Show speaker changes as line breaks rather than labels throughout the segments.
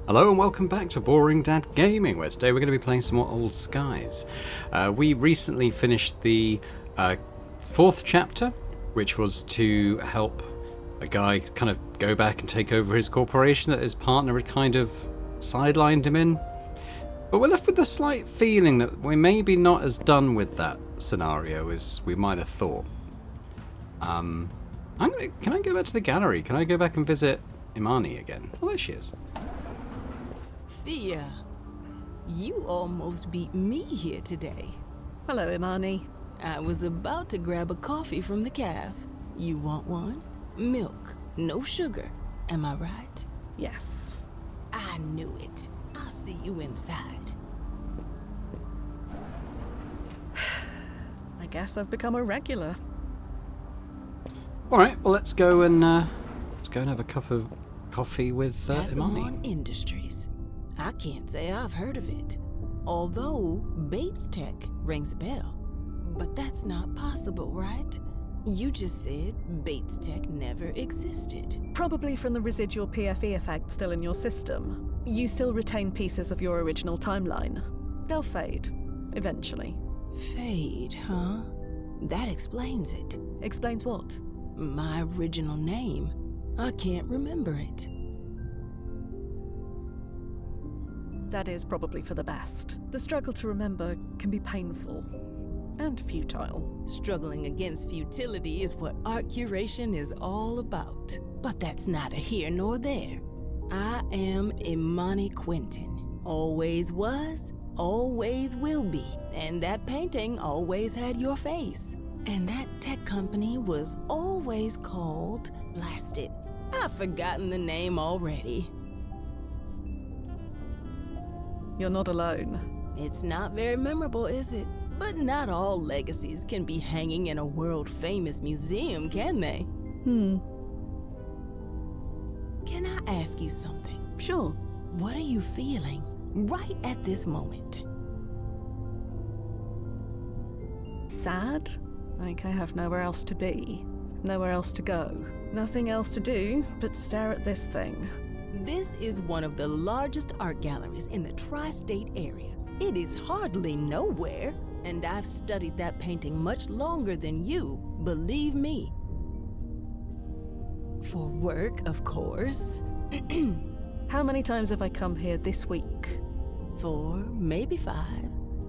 Hello and welcome back to Boring Dad Gaming, where today we're going to be playing some more Old Skies. We recently finished the fourth chapter, which was to help a guy kind of go back and take over his corporation that his partner had kind of sidelined him in. But we're left with the slight feeling that we're maybe not as done with that scenario as we might have thought. Can I go back to the gallery? Can I go back and visit Imani again? Oh, there she is.
Thea, you almost beat me here today.
Hello, Imani.
I was about to grab a coffee from the calf. You want one? Milk, no sugar. Am I right?
Yes.
I knew it. I'll see you inside.
I guess I've become a regular.
All right, well let's go and have a cup of coffee with Imani.
Passamon Industries. I can't say I've heard of it. Although Bates Tech rings a bell. But that's not possible, right? You just said Bates Tech never existed.
Probably from the residual PFE effect still in your system. You still retain pieces of your original timeline. They'll fade, eventually.
Fade, huh? That explains it.
Explains what?
My original name. I can't remember it.
That is probably for the best. The struggle to remember can be painful. And futile.
Struggling against futility is what art curation is all about. But that's neither here nor there. I am Imani Quentin. Always was, always will be. And that painting always had your face. And that tech company was always called Blasted. I've forgotten the name already.
You're not alone.
It's not very memorable, is it? But not all legacies can be hanging in a world-famous museum, can they? Can I ask you something?
Sure.
What are you feeling right at this moment?
Sad? Like I have nowhere else to be. Nowhere else to go. Nothing else to do but stare at this thing.
This is one of the largest art galleries in the tri-state area. It is hardly nowhere, and I've studied that painting much longer than you, believe me. For work, of course.
How many times have I come here this week?
4, maybe 5.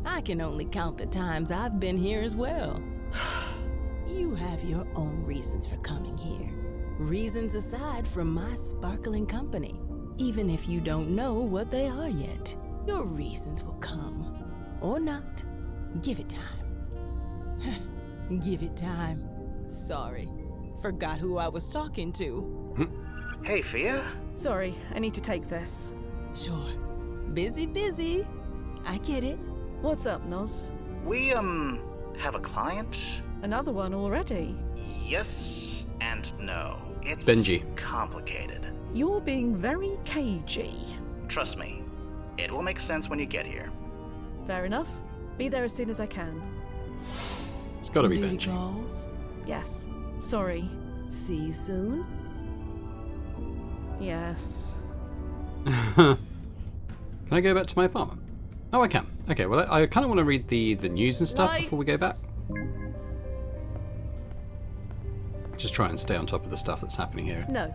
I can only count the times I've been here as well. You have your own reasons for coming here. Reasons aside from my sparkling company. Even if you don't know what they are yet, your reasons will come. Or not. Give it time. Give it time. Sorry. Forgot who I was talking to.
Hey, Thea?
Sorry, I need to take this.
Sure. Busy. I get it.
What's up, Noz?
We, have a client?
Another one already?
Yes and no. It's
Benji.
complicated.
You're being very cagey.
Trust me, it will make sense when you get here.
Fair enough. Be there as soon as I can.
It's got to be
Duty
Benji.
calls.
Yes. Sorry.
See you soon.
Yes.
Can I go back to my apartment? Oh, I can. Okay, well, I kind of want to read the news and stuff before we go back. Just try and stay on top of the stuff that's happening here.
No.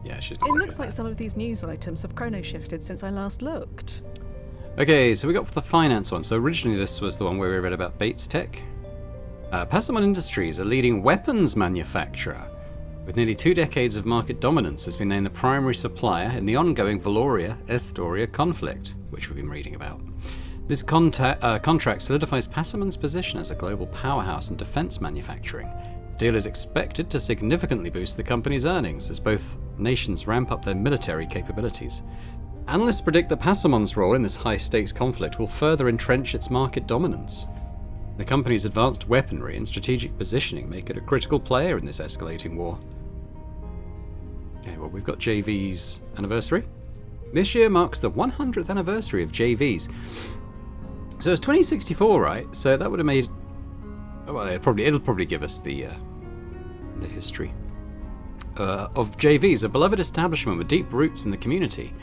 Yeah, she's not
It
gonna
looks
do
like
that.
some of these news items have chrono shifted since I last looked.
Okay, so we got the finance one. So originally this was the one where we read about Bates Tech. Passamon Industries, a leading weapons manufacturer with nearly 2 decades of market dominance, has been named the primary supplier in the ongoing Valoria-Estoria conflict, which we've been reading about. This contract solidifies Passamon's position as a global powerhouse in defense manufacturing. The deal is expected to significantly boost the company's earnings as both nations ramp up their military capabilities. Analysts predict that Passamon's role in this high-stakes conflict will further entrench its market dominance. The company's advanced weaponry and strategic positioning make it a critical player in this escalating war. Okay, well, we've got JV's anniversary. This year marks the 100th anniversary of JV's. So it's 2064, right? So that would have made... Well, it'll probably give us the history. of JV's, a beloved establishment with deep roots in the community.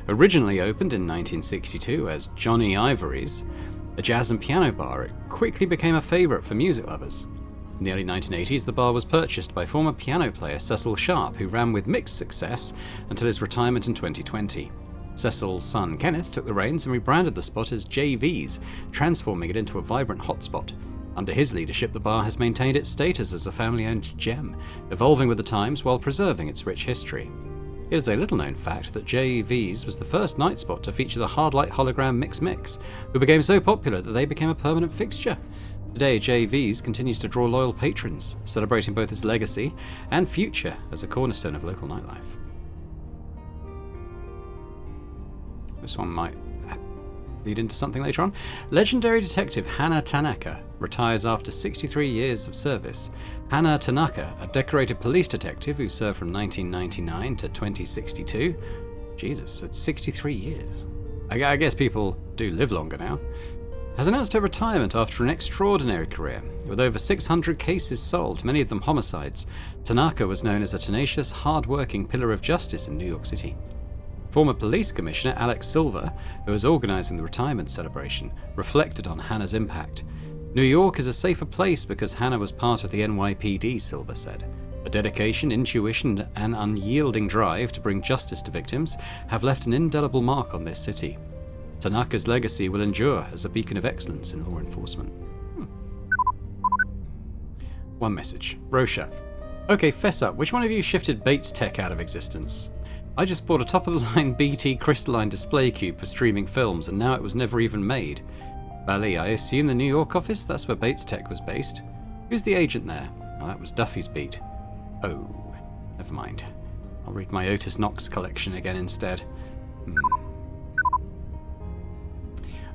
Originally opened in 1962 as Johnny Ivory's, a jazz and piano bar, it quickly became a favourite for music lovers. In the early 1980s, the bar was purchased by former piano player Cecil Sharp, who ran with mixed success until his retirement in 2020. Cecil's son Kenneth took the reins and rebranded the spot as JV's, transforming it into a vibrant hotspot. Under his leadership, the bar has maintained its status as a family-owned gem, evolving with the times while preserving its rich history. It is a little-known fact that JV's was the first night spot to feature the Hardlight hologram Mix, who became so popular that they became a permanent fixture. Today, JV's continues to draw loyal patrons, celebrating both its legacy and future as a cornerstone of local nightlife. This one might lead into something later on. Legendary detective Hana Tanaka retires after 63 years of service. Hana Tanaka, a decorated police detective who served from 1999 to 2062. Jesus, it's 63 years. I guess people do live longer now. Has announced her retirement after an extraordinary career. With over 600 cases solved, many of them homicides, Tanaka was known as a tenacious, hard-working pillar of justice in New York City. Former police commissioner Alex Silver, who was organising the retirement celebration, reflected on Hannah's impact. New York is a safer place because Hannah was part of the NYPD, Silver said. Her dedication, intuition, and unyielding drive to bring justice to victims have left an indelible mark on this city. Tanaka's legacy will endure as a beacon of excellence in law enforcement. One message. Rosha. Okay, fess up. Which one of you shifted Bates Tech out of existence? I just bought a top-of-the-line BT crystalline display cube for streaming films, and now it was never even made. Bali, I assume the New York office? That's where Bates Tech was based. Who's the agent there? Oh, that was Duffy's beat. Oh, never mind. I'll read my Otis Knox collection again instead.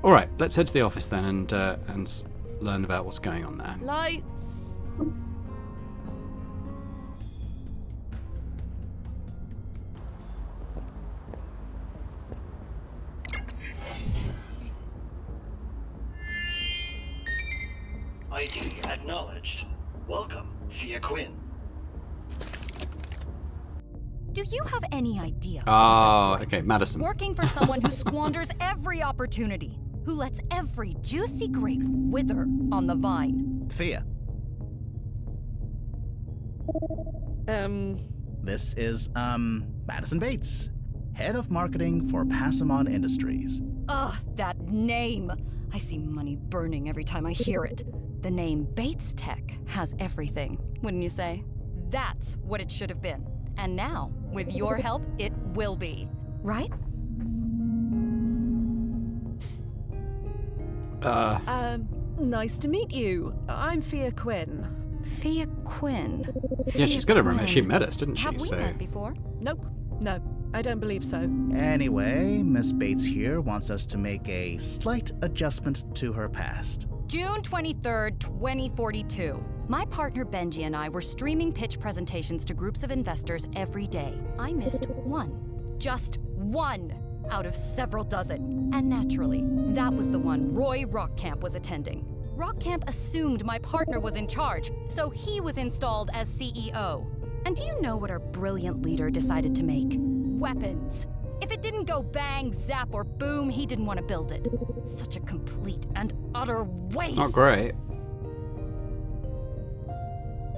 Alright, let's head to the office then and learn about what's going on there.
Lights!
ID acknowledged. Welcome, Fia Quinn.
Do you have any idea?
Oh, okay, Madison.
Working for someone who squanders every opportunity, who lets every juicy grape wither on the vine.
Fia, this is, Madison Bates, head of marketing for Passamon Industries.
Ugh, that name. I see money burning every time I hear it. The name Bates Tech has everything, wouldn't you say? That's what it should have been. And now, with your help, it will be. Right?
Nice to meet you. I'm Fia Quinn.
Fia Quinn.
Yeah, she's got to remember. She met us, didn't she?
Have we met before?
Nope. No, I don't believe so.
Anyway, Miss Bates here wants us to make a slight adjustment to her past.
June 23rd, 2042. My partner Benji and I were streaming pitch presentations to groups of investors every day. I missed one. Just one out of several dozen. And naturally, that was the one Roy Rockcamp was attending. Rockcamp assumed my partner was in charge, so he was installed as CEO. And do you know what our brilliant leader decided to make? Weapons. If it didn't go bang, zap, or boom, he didn't want to build it. Such a complete and utter waste.
Not great.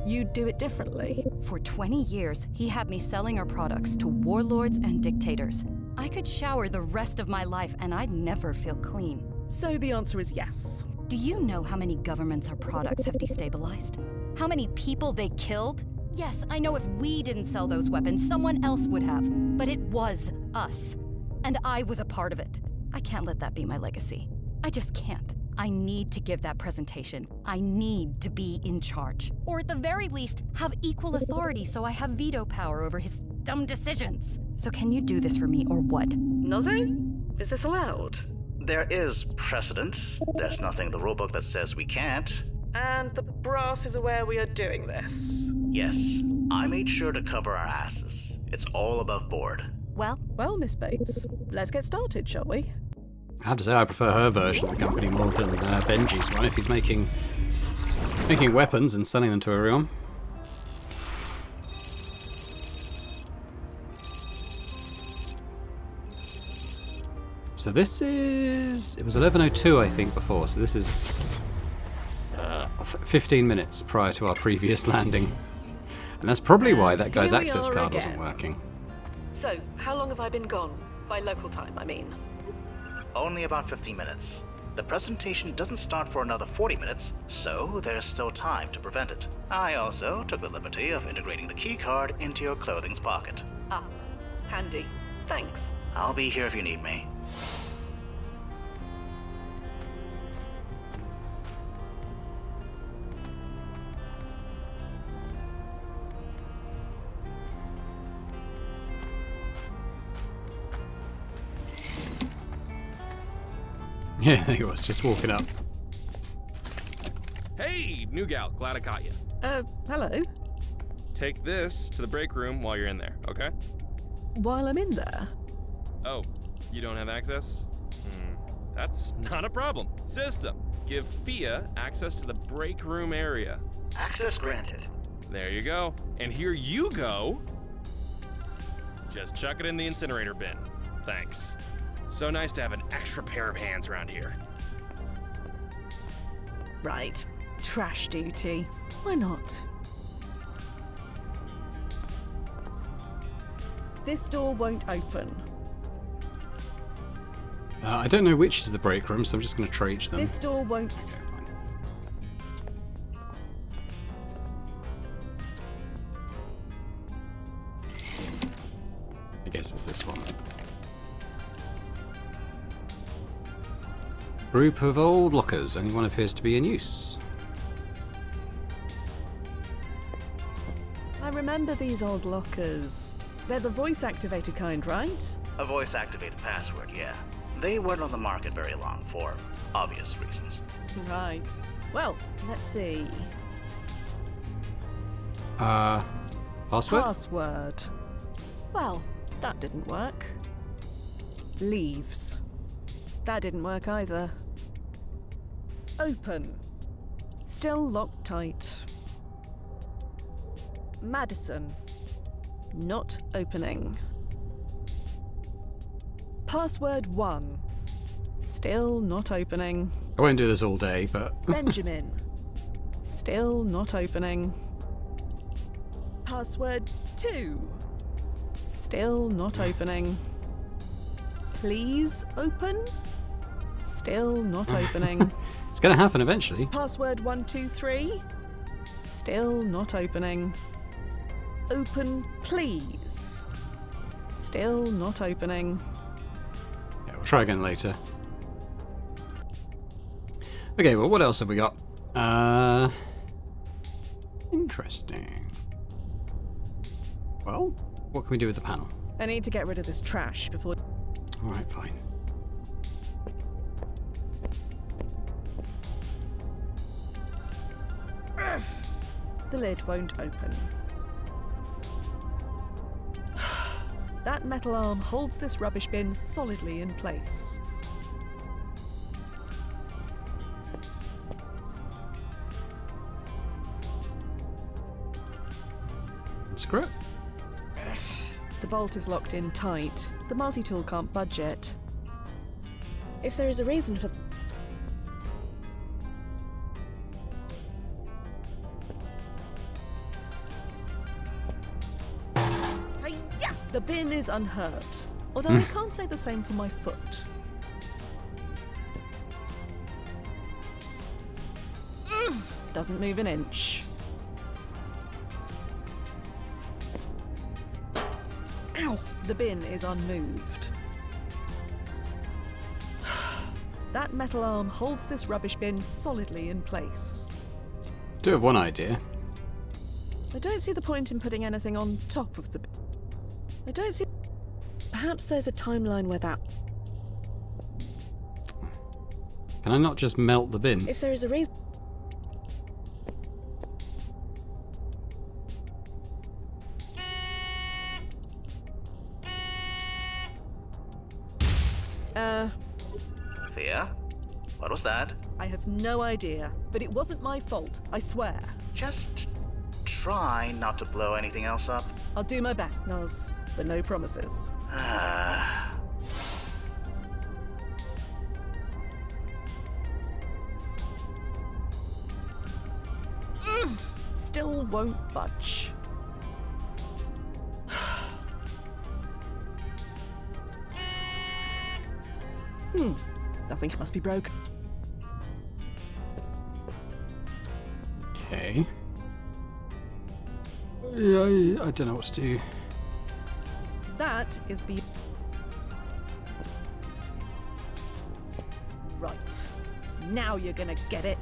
You'd do it differently.
For 20 years, he had me selling our products to warlords and dictators. I could shower the rest of my life and I'd never feel clean.
So the answer is yes.
Do you know how many governments our products have destabilized? How many people they killed? Yes, I know if we didn't sell those weapons, someone else would have. But it was us. And I was a part of it. I can't let that be my legacy. I just can't. I need to give that presentation. I need to be in charge. Or at the very least, have equal authority so I have veto power over his dumb decisions. So can you do this for me or what?
Nozzy? Is this allowed?
There is precedent. There's nothing in the rulebook that says we can't.
And the brass is aware we are doing this.
Yes, I made sure to cover our asses. It's all above board.
Well,
Well, Miss Bates, let's get started, shall we?
I have to say I prefer her version of the company more than Benji's one, if he's making weapons and selling them to everyone. So this is... It was 11:02, I think, before. So this is 15 minutes prior to our previous landing. And that's probably why that guy's
here we
access
are
card wasn't
again.
working.
So, how long have I been gone? By local time, I mean.
Only about 15 minutes. The presentation doesn't start for another 40 minutes, so there's still time to prevent it. I also took the liberty of integrating the key card into your clothing's pocket.
Ah, handy. Thanks.
I'll be here if you need me.
Yeah, he was just walking up.
Hey, new gal, glad I caught you.
Hello.
Take this to the break room while you're in there, okay?
While I'm in there.
Oh, you don't have access? That's not a problem. System, give Fia access to the break room area.
Access granted.
There you go. And here you go. Just chuck it in the incinerator bin. Thanks. So nice to have an extra pair of hands around here.
Right. Trash duty. Why not? This door won't open.
I don't know which is the break room, so I'm just going to try each of them.
This door won't...
Okay, fine. I guess it's this one. Group of old lockers. Only one appears to be in use.
I remember these old lockers. They're the voice-activated kind, right?
A voice-activated password, yeah. They weren't on the market very long, for obvious reasons.
Right. Well, let's see.
Password?
Password. Well, that didn't work. Leaves. That didn't work either. Open. Still locked tight. Madison. Not opening. Password 1. Still not opening.
I won't do this all day, but...
Benjamin. Still not opening. Password 2. Still not opening. Please open. Still not opening.
It's going to happen eventually.
Password 123. Still not opening. Open, please. Still not opening.
Yeah, we'll try again later. Okay, well, what else have we got? Interesting. Well, what can we do with the panel?
I need to get rid of this trash before...
Alright, fine.
The lid won't open. That metal arm holds this rubbish bin solidly in place.
Screw it.
The bolt is locked in tight. The multi-tool can't budge it. If there is a reason for... Hi-ya! The bin is unhurt. Although I can't say the same for my foot. Doesn't move an inch. Ow! The bin is unmoved. That metal arm holds this rubbish bin solidly in place.
Do have one idea.
I don't see the point in putting anything on top of the bin. I don't see... Perhaps there's a timeline where that...
Can I not just melt the bin?
If there is a reason...
Thea? What was that?
I have no idea, but it wasn't my fault, I swear.
Just try not to blow anything else up.
I'll do my best, Noz, but no promises. still won't budge. Nothing must be broke.
Okay. Yeah, I don't know what to do.
That is Right. Now you're gonna get it.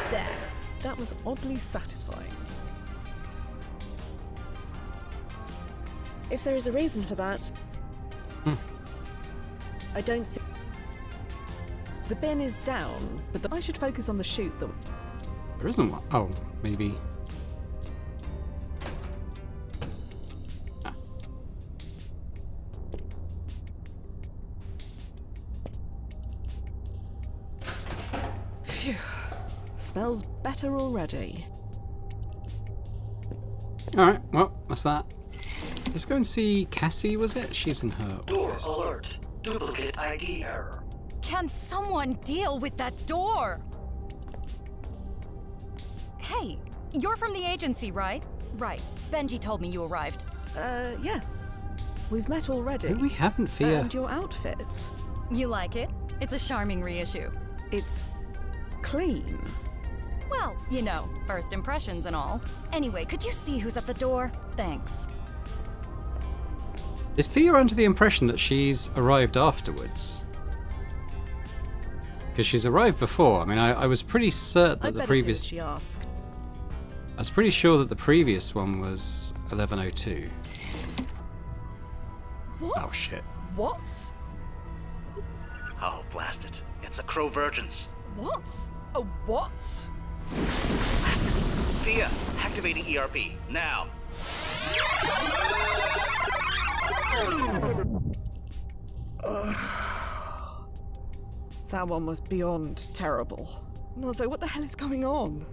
There. That was oddly satisfying. If there is a reason for that, I don't see. The bin is down, but I should focus on the chute that.
There isn't one. Oh, maybe. Ah.
Phew. Smells better already.
Alright, well, that's that. Let's go and see Cassie, was it? She's in her
Door
office.
alert. Duplicate ID error.
Can someone deal with that door? Hey, you're from the agency, right? Right. Benji told me you arrived.
Yes. We've met already.
No, we haven't, Fia.
And your outfit.
You like it? It's a charming reissue.
It's clean.
Well, you know, first impressions and all. Anyway, could you see who's at the door? Thanks.
Is Fia under the impression that she's arrived afterwards? Because she's arrived before. I mean, I was pretty certain that
I
the
bet
previous.
it is, she asked.
I was pretty sure that the previous one was 11:02.
What?
Oh shit!
What?
Oh, blast it. It's a Crow-vergence.
What? A what?
Blast it. Thea, activating ERP, now.
That one was beyond terrible. Nozo, what the hell is going on?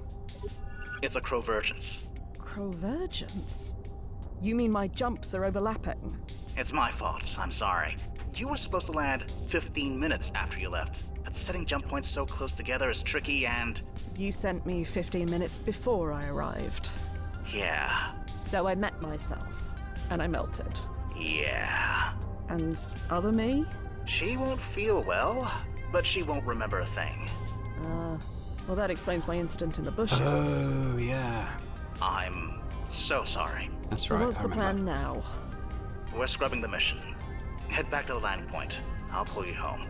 It's a Crow-vergence.
Crow-vergence? You mean my jumps are overlapping?
It's my fault, I'm sorry. You were supposed to land 15 minutes after you left, but setting jump points so close together is tricky and...
You sent me 15 minutes before I arrived.
yeah.
So I met myself, and I melted.
Yeah.
And other me?
She won't feel well, but she won't remember a thing.
Well, that explains my incident in the bushes.
Oh yeah,
I'm so sorry.
that's
So
right.
what's
I
the
remember.
plan now?
We're scrubbing the mission. Head back to the landing point. I'll pull you home.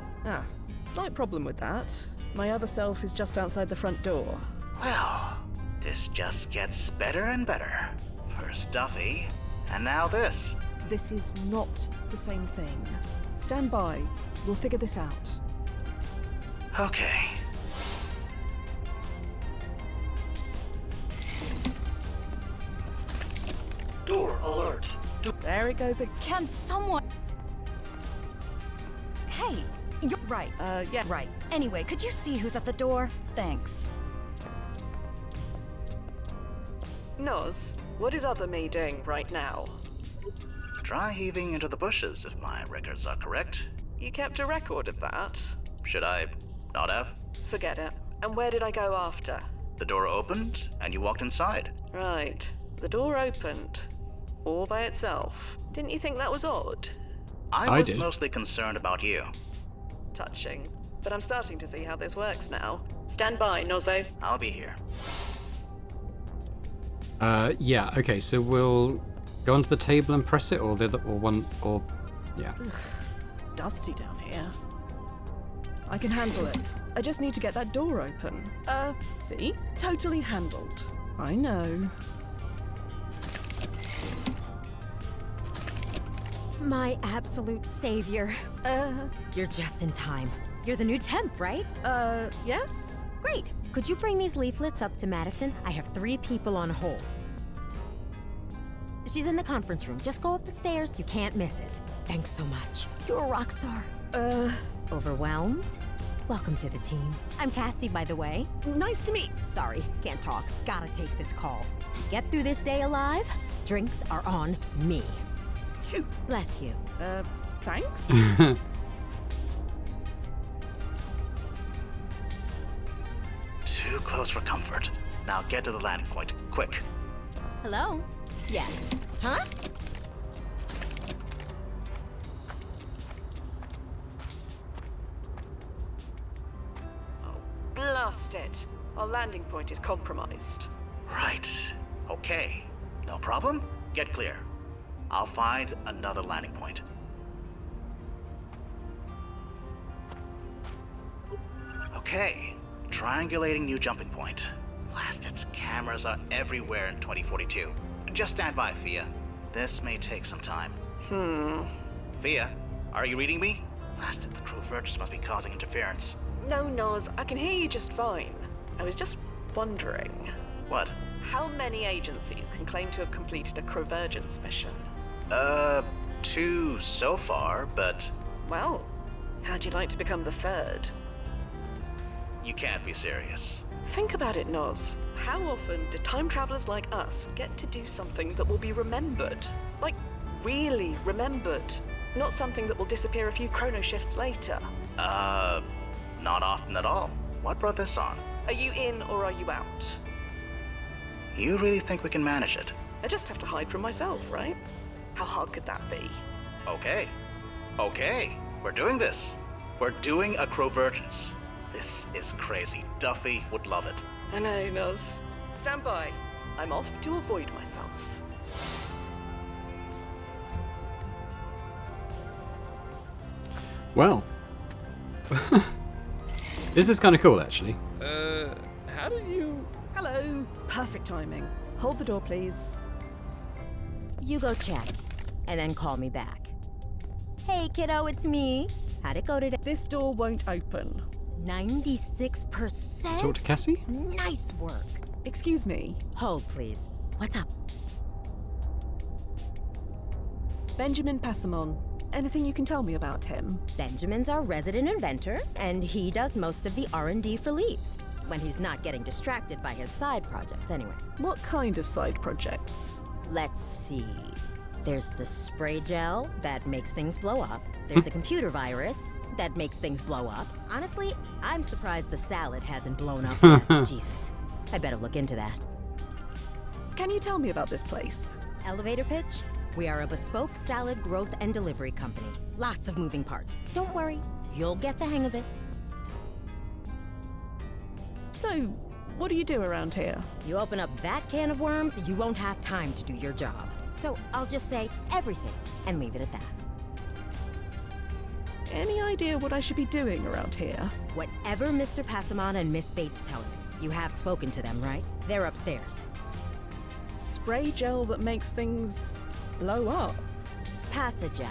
Slight problem with that. My other self is just outside the front door.
Well, this just gets better and better. First Duffy, and now this.
This is not the same thing. Stand by. We'll figure this out.
Okay.
Door alert.
There it goes again.
Can someone... Hey, you're right.
Yeah.
Right. Anyway, could you see who's at the door? Thanks.
Noz, what is other me doing right now?
Dry heaving into the bushes, if my records are correct.
You kept a record of that?
Should I not have?
Forget it. And where did I go after?
The door opened, and you walked inside.
Right. The door opened. All by itself. Didn't you think that was odd?
I was
did.
mostly concerned about you.
Touching. But I'm starting to see how this works now. Stand by, Nozo.
I'll be here.
Yeah. Okay. So we'll go onto the table and press it, or the other, or one, or yeah.
Dusty down here. I can handle it. I just need to get that door open. See? Totally handled. I know.
My absolute savior. You're just in time. You're the new temp, right?
Yes?
Great. Could you bring these leaflets up to Madison? I have 3 people on hold. She's in the conference room. Just go up the stairs. You can't miss it. Thanks so much. You're a rock star. Overwhelmed? Welcome to the team. I'm Cassie, by the way.
Nice to meet.
Sorry, can't talk. Gotta take this call. Get through this day alive? Drinks are on me.
Phew.
Bless you.
Thanks?
Too close for comfort. Now get to the landing point, quick.
Hello? Yes. Huh?
Oh, blast it. Our landing point is compromised.
Right. Okay. No problem. Get clear. I'll find another landing point. Okay. Triangulating new jumping point. Blast it. Cameras are everywhere in 2042. Just stand by, Fia. This may take some time. Fia, are you reading me? Blast it. The crew verges must be causing interference.
No, Noz, I can hear you just fine. I was just wondering.
What?
How many agencies can claim to have completed a Convergence mission?
2 so far, but
Well, how'd you like to become the third?
you can't be serious.
Think about it, Noz. How often do time travelers like us get to do something that will be remembered? Like, really remembered. Not something that will disappear a few chrono shifts later.
Not often at all. What brought this on?
Are you in or are you out?
You really think we can manage it?
I just have to hide from myself, right? How hard could that be?
Okay. Okay. We're doing this. We're doing a Convergence. This is crazy. Duffy would love it.
I know, Noz. Stand by. I'm off to avoid myself.
Well. This is kind of cool, actually.
How do you...
Hello. Perfect timing. Hold the door, please.
You go check, and then call me back. Hey, kiddo, it's me. How'd it go today?
This door won't open.
96%?
Talk to Cassie?
Nice work.
Excuse me.
Hold, please. What's up?
Benjamin Passamon. Anything you can tell me about him?
Benjamin's our resident inventor, and he does most of the R&D for Leaves. When he's not getting distracted by his side projects, anyway.
What kind of side projects?
Let's see. There's the spray gel that makes things blow up. There's the computer virus that makes things blow up. Honestly, I'm surprised the salad hasn't blown up yet. Jesus. I better look into that.
Can you tell me about this place?
Elevator pitch? We are a bespoke salad growth and delivery company. Lots of moving parts. Don't worry, you'll get the hang of it.
So, what do you do around here?
You open up that can of worms, you won't have time to do your job. So I'll just say everything and leave it at that.
Any idea what I should be doing around here?
Whatever Mr. Passamon and Miss Bates tell you. You have spoken to them, right? They're upstairs.
Spray gel that makes things blow up.
Passagel.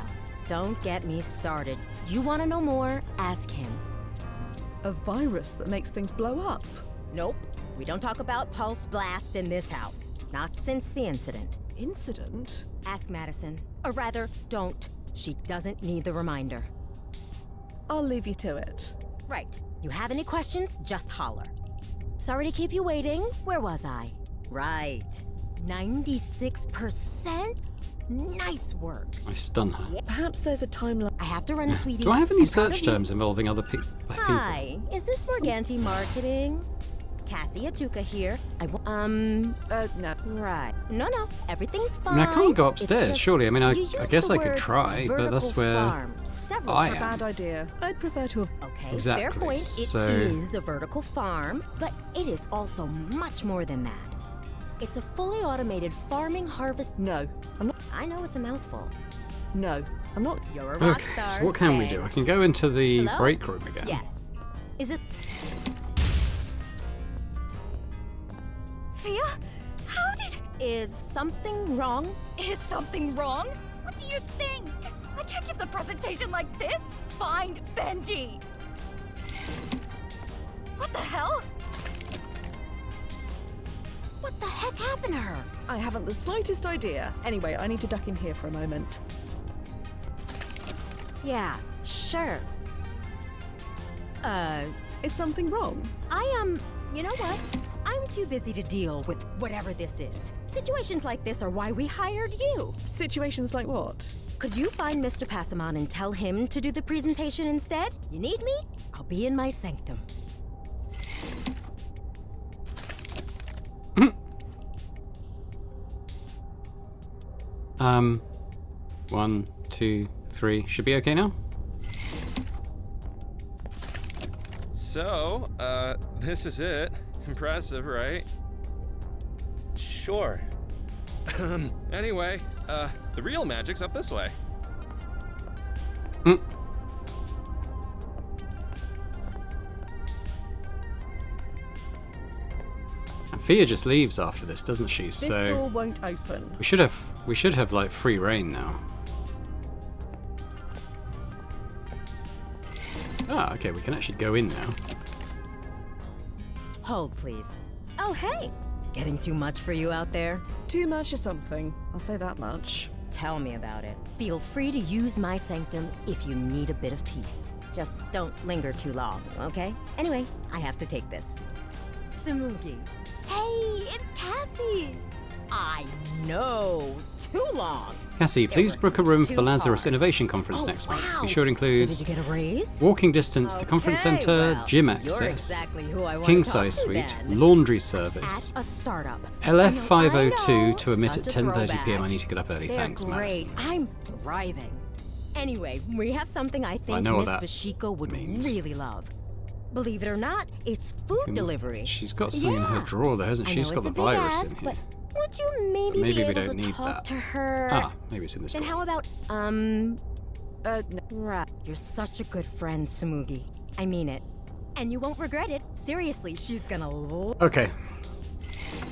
Don't get me started. You want to know more? Ask him.
A virus that makes things blow up?
Nope. We don't talk about pulse blast in this house. Not since the incident.
Incident?
Ask Madison. Or rather, don't. She doesn't need the reminder.
I'll leave you to it.
Right. You have any questions? Just holler. Sorry to keep you waiting. Where was I? Right. 96%? Nice work.
I stun her.
Perhaps there's a timeline.
I have to run, sweetie.
Do I have any
I'm proud
search
of you.
terms involving other people?
Hi. Is this Morganti Marketing? Cassie Atuka here.
No.
Right. No, everything's fine.
I mean, I can't go
It's
upstairs,
just-
surely. I mean, I
you used
guess
the
I could
word
try, but that's
vertical
where
farm several
I
times.
am.
Bad idea. I'd prefer to have...
Okay,
Exactly,
fair point. It
so-
is a vertical farm, but it is also much more than that. It's a fully automated farming harvest.
No, I'm not...
I know it's a mouthful.
No, I'm not...
You're a rock
Okay,
star.
so what can we do? I can go into the
Hello?
break room again.
Yes. Is it...
Fia? How did...
Is something wrong?
Is something wrong? What do you think? I can't give the presentation like this. Find Benji. What the hell?
What the heck happened to her?
I haven't the slightest idea. Anyway, I need to duck in here for a moment.
Yeah, sure.
Is something wrong?
You know what? I'm too busy to deal with whatever this is. Situations like this are why we hired you.
Situations like what?
Could you find Mr. Passamon and tell him to do the presentation instead? You need me? I'll be in my sanctum.
1, 2, 3. Should be okay now?
So, this is it. Impressive, right?
Sure.
Anyway, the real magic's up this way.
Fia just leaves after this, doesn't she?
This
So
door won't open.
we should have like free reign now. Ah, okay, we can actually go in now.
Hold, please. Oh, hey! Getting too much for you out there?
Too much of something, I'll say that much.
Tell me about it. Feel free to use my sanctum if you need a bit of peace. Just don't linger too long, okay? Anyway, I have to take this. Samugi. Hey, it's Cassie! I know, too long.
Cassie, please book a room for the
too
Lazarus
hard.
Innovation Conference
Oh,
next month.
wow.
Be sure it
So
includes
did you get a raise?
walking distance to conference
Okay,
center,
well,
gym
you're
access,
exactly who I want
king
to talk
size
to
suite,
then.
laundry
At
service,
a startup.
LF502 to emit at
such a
10:30 p.m. I
throwback.
need to get up early.
They're
Thanks,
great.
Madison.
I'm thriving. Anyway, we have something I think
know what
Miss
that
Bashiko would
means.
really love. Believe it or not, it's food delivery.
She's got something in her
Yeah.
drawer there, hasn't
I
she?
know
She's got
it's
the
a big
virus
ask,
in here.
but would you maybe
Maybe
be
we
able
don't
to
need
talk
that.
to her?
Ah, maybe it's in this
Then
drawer.
how about,
No.
right. You're such a good friend, Samugi. I mean it. And you won't regret it. Seriously, she's gonna
Okay.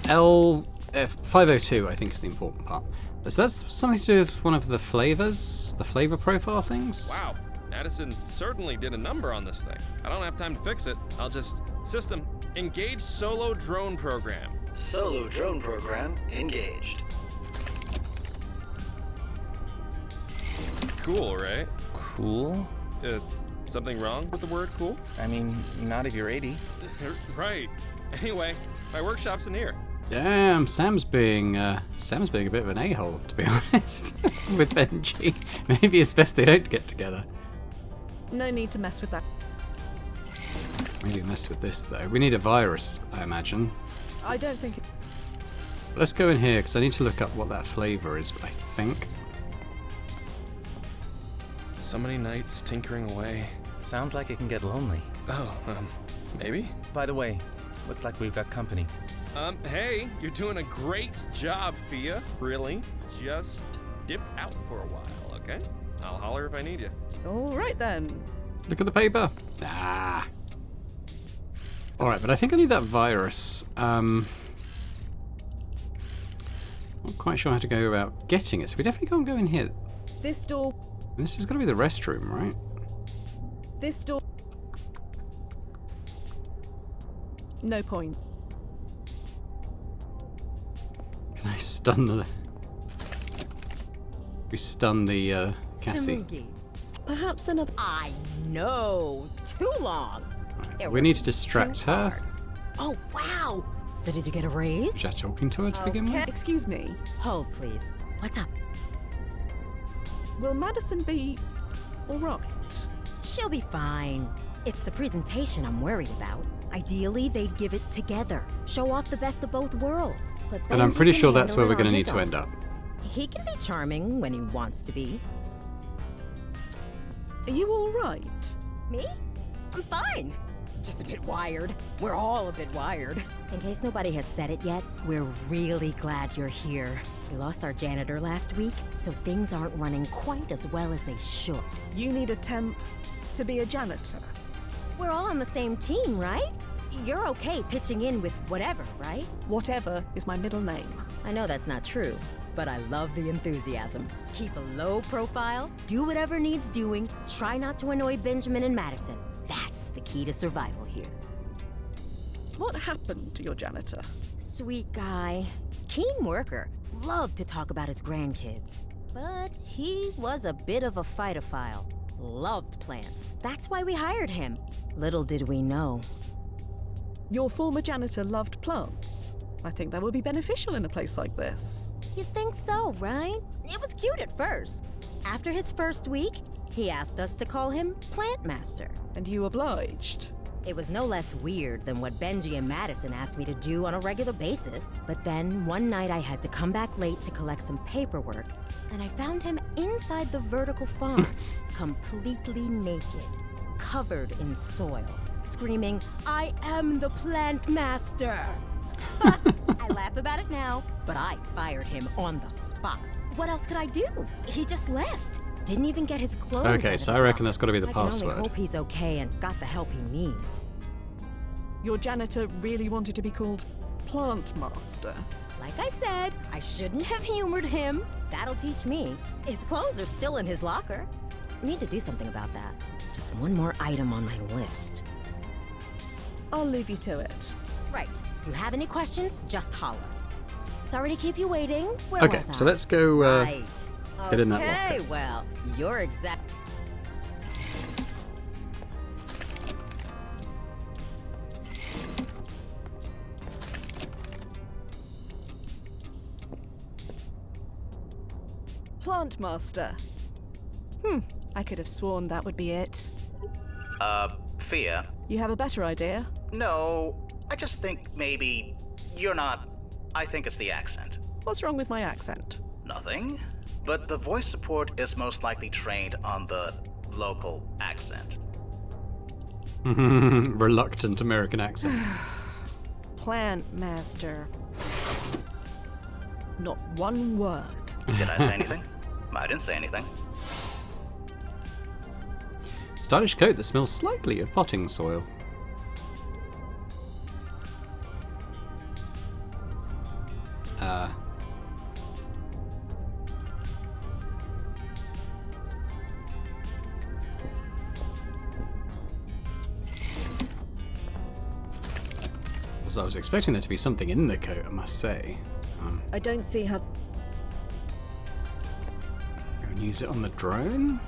LF502, I think, is the important part. So that's something to do with one of the flavors, the flavor profile things.
Wow, Madison certainly did a number on this thing. I don't have time to fix it. I'll just... System, engage solo drone program.
Solo drone program engaged.
Cool, right?
Cool?
Something wrong with the word cool?
I mean, not if you're 80.
Right. Anyway, my workshop's in here.
Damn, Sam's being a bit of an a-hole, to be honest, with Benji. Maybe it's best they don't get together.
No need to mess with that.
Maybe mess with this though. We need a virus, I imagine.
I don't think it...
Let's go in here because I need to look up what that flavor is. I think.
So many nights tinkering away.
Sounds like it can get lonely.
Oh, maybe?
By the way, looks like we've got company.
Hey, you're doing a great job, Thea. Really? Just dip out for a while, okay? I'll holler if I need you.
All right then.
Look at the paper. Ah. All right, but I think I need that virus. I'm not quite sure how to go about getting it, so we definitely can't go in here.
This door...
This is going to be the restroom, right?
This door... No point.
Can I stun the... We stun the, Cassie.
Samugi.
Perhaps another...
I know, too long.
We need to distract
Too
her.
hard. Oh, wow. So did you get a raise?
Just talking to her to begin with.
Excuse me.
Hold, please. What's up?
Will Madison be... all right?
She'll be fine. It's the presentation I'm worried about. Ideally, they'd give it together. Show off the best of both worlds. But
And I'm
Benji
pretty
can
sure that's
handle
where
it
we're going to
on
need
his
to
own.
end up.
He can be charming when he wants to be.
Are you all right?
Me? I'm fine. Just a bit wired. We're all a bit wired. In case nobody has said it yet, we're really glad you're here. We lost our janitor last week, so things aren't running quite as well as they should.
You need a temp to be a janitor.
We're all on the same team, right? You're okay pitching in with whatever, right?
Whatever is my middle name.
I know that's not true, but I love the enthusiasm. Keep a low profile, do whatever needs doing, try not to annoy Benjamin and Madison. That's the key to survival here.
What happened to your janitor?
Sweet guy, keen worker, loved to talk about his grandkids. But he was a bit of a fightophile. Loved plants. That's why we hired him. Little did we know.
Your former janitor loved plants. I think that would be beneficial in a place like this.
You'd think so, right? It was cute at first. After his first week, he asked us to call him Plant Master.
And you obliged?
It was no less weird than what Benji and Madison asked me to do on a regular basis. But then, one night I had to come back late to collect some paperwork, and I found him inside the vertical farm, completely naked, covered in soil, screaming, "I am the plant master!" I laugh about it now, but I fired him on the spot. What else could I do? He just left. Didn't even get his clothes out
Okay,
of
so
his
I reckon
locker.
that's got to be the
I can
password.
only hope he's okay and got the help he needs.
Your janitor really wanted to be called Plant Master.
Like I said, I shouldn't have humored him. That'll teach me. His clothes are still in his locker. Need to do something about that. Just one more item on my list.
I'll leave you to it.
Right. You have any questions, just holler. Sorry to keep you waiting. Where
Okay,
was I?
so let's go
Right.
get in that
Okay,
locker.
well, you're exact.
Plant Master. I could have sworn that would be it.
Fia?
You have a better idea?
No, I just think maybe you're not. I think it's the accent.
What's wrong with my accent?
Nothing. But the voice support is most likely trained on the local accent.
Reluctant American accent.
Plant Master. Not one word.
Did I say anything? I didn't say anything.
Stylish coat that smells slightly of potting soil. So I was expecting there to be something in the coat, I must say.
I don't see how.
Go and use it on the drone?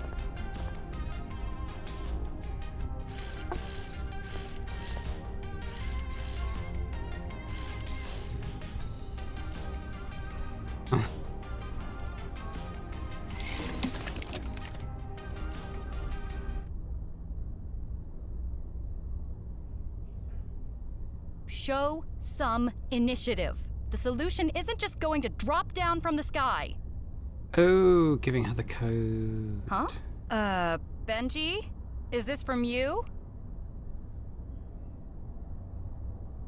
Show some initiative. The solution isn't just going to drop down from the sky.
Oh, giving her the code.
Huh? Benji? Is this from you?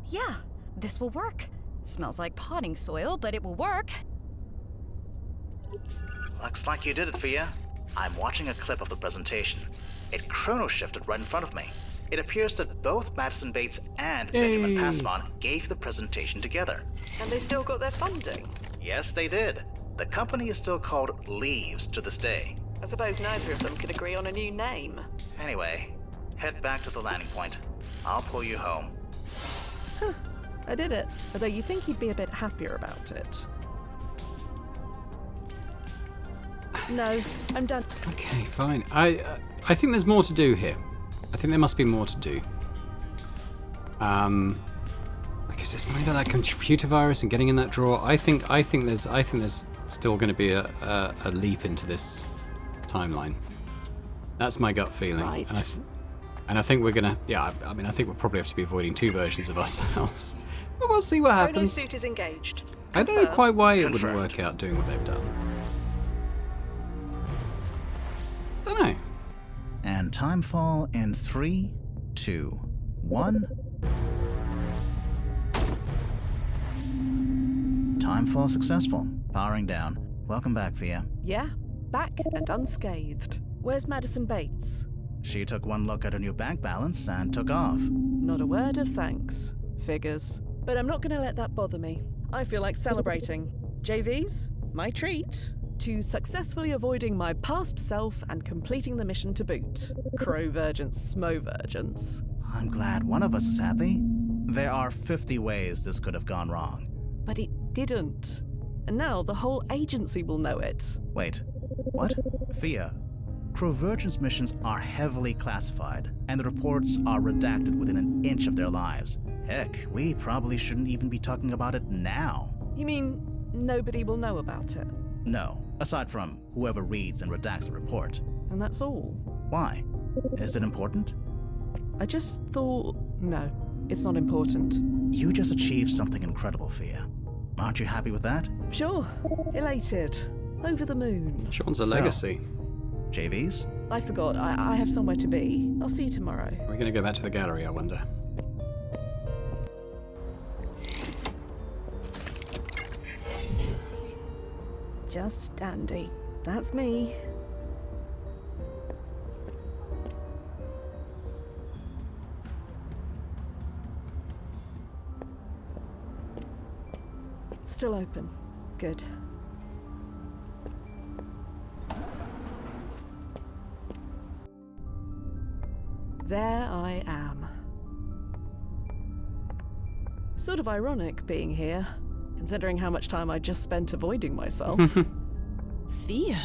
Yeah, this will work. Smells like potting soil, but it will work.
Looks like you did it, Fia. I'm watching a clip of the presentation. It chrono-shifted right in front of me. It appears that both Madison Bates and Benjamin Passmon gave the presentation together.
And they still got their funding?
Yes, they did. The company is still called Leaves to this day.
I suppose neither of them could agree on a new name.
Anyway, head back to the landing point. I'll pull you home.
I did it, although you think you'd be a bit happier about it. No, I'm done.
Okay, fine. I think there's more to do here. I think there must be more to do. Like, is there something about that computer virus and getting in that drawer? I think there's still going to be a leap into this timeline. That's my gut feeling.
Right.
And I think we're gonna. Yeah, I mean, I think we'll probably have to be avoiding two versions of ourselves. But we'll see what
Chrono
happens.
suit is engaged.
I don't know quite why it wouldn't
Confirmed.
work out doing what they've done. Don't know.
And timefall in 3, 2, 1. Timefall successful. Powering down. Welcome back, Fia.
Yeah, back and unscathed. Where's Madison Bates?
She took one look at her new bank balance and took off.
Not a word of thanks. Figures. But I'm not going to let that bother me. I feel like celebrating. JVs, my treat. To successfully avoiding my past self and completing the mission to boot. Crow-virgence, smo-virgence.
I'm glad one of us is happy. There are 50 ways this could have gone wrong.
But it didn't. And now the whole agency will know it.
Wait, what? Fia, Crow-virgence missions are heavily classified, and the reports are redacted within an inch of their lives. Heck, we probably shouldn't even be talking about it now.
You mean nobody will know about it?
No, aside from whoever reads and redacts the report.
And that's all?
Why? Is it important?
I just thought... No, it's not important.
You just achieved something incredible, Fia. Aren't you happy with that?
Sure. Elated. Over the moon.
Sean's a
So-
legacy.
JVs?
I forgot. I have somewhere to be. I'll see you tomorrow.
We're going to go back to the gallery, I wonder.
Just dandy. That's me. Still open. Good. There I am. Sort of ironic being here, considering how much time I just spent avoiding myself.
Fia,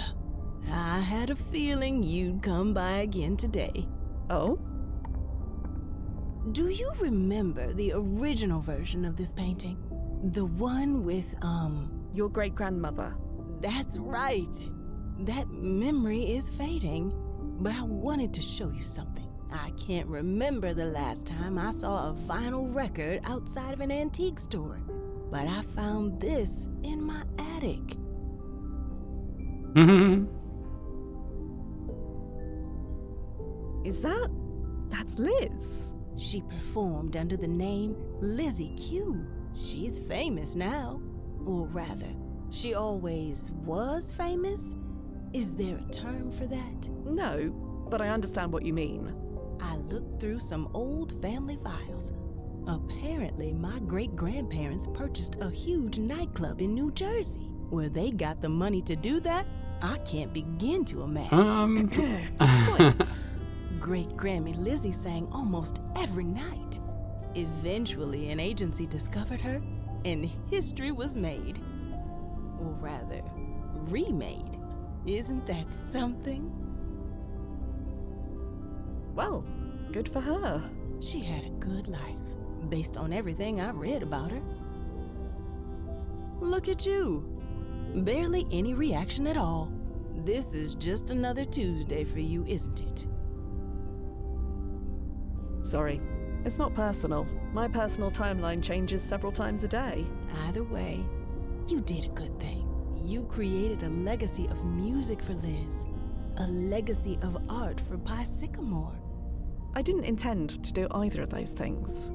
I had a feeling you'd come by again today.
Oh?
Do you remember the original version of this painting? The one with,
Your great-grandmother.
That's right. That memory is fading, but I wanted to show you something. I can't remember the last time I saw a vinyl record outside of an antique store, but I found this in my attic.
Is that... That's Liz?
She performed under the name Lizzie Q. She's famous now. Or rather, she always was famous? Is there a term for that?
No, but I understand what you mean.
I looked through some old family files. Apparently, my great-grandparents purchased a huge nightclub in New Jersey. Where they got the money to do that, I can't begin to imagine.
Point.
Great-Grammy Lizzie sang almost every night. Eventually, an agency discovered her, and history was made. Or rather, remade. Isn't that something?
Well, good for her.
She had a good life, based on everything I've read about her. Look at you. Barely any reaction at all. This is just another Tuesday for you, isn't it?
Sorry. It's not personal. My personal timeline changes several times a day.
Either way, you did a good thing. You created a legacy of music for Liz. A legacy of art for Pi Sycamore.
I didn't intend to do either of those things.